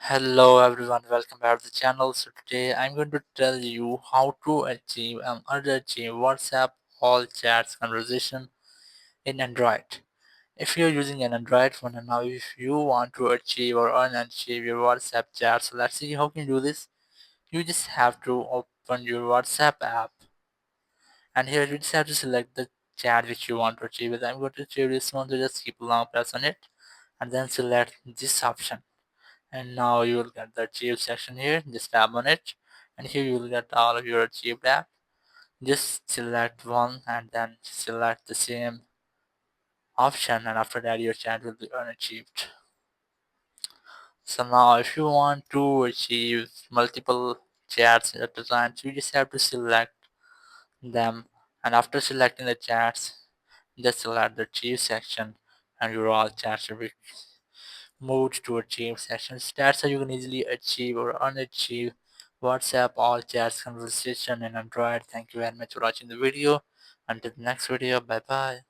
Hello everyone, welcome back to the channel. So today I'm going to tell you how to achieve and unachieve WhatsApp all chats conversation in Android. If you're using an Android phone and now if you want to achieve or unachieve your WhatsApp chat, so let's see how can you do this. You just have to open your WhatsApp app and here you just have to select the chat which you want to achieve with. I'm going to achieve this one, so just keep long press on it and then select this option. And now you will get the achieve section here. Just tap on it and here you will get all of your achieved app. Just select one and then select the same option, and after that your chat will be unachieved. So now if you want to achieve multiple chats at a time, you just have to select them, and after selecting the chats just select the achieve section and your all chats will be moved to achieve sections. That's how you can easily achieve or unachieve WhatsApp all chats conversation in Android. Thank you very much for watching the video. Until the next video, bye bye.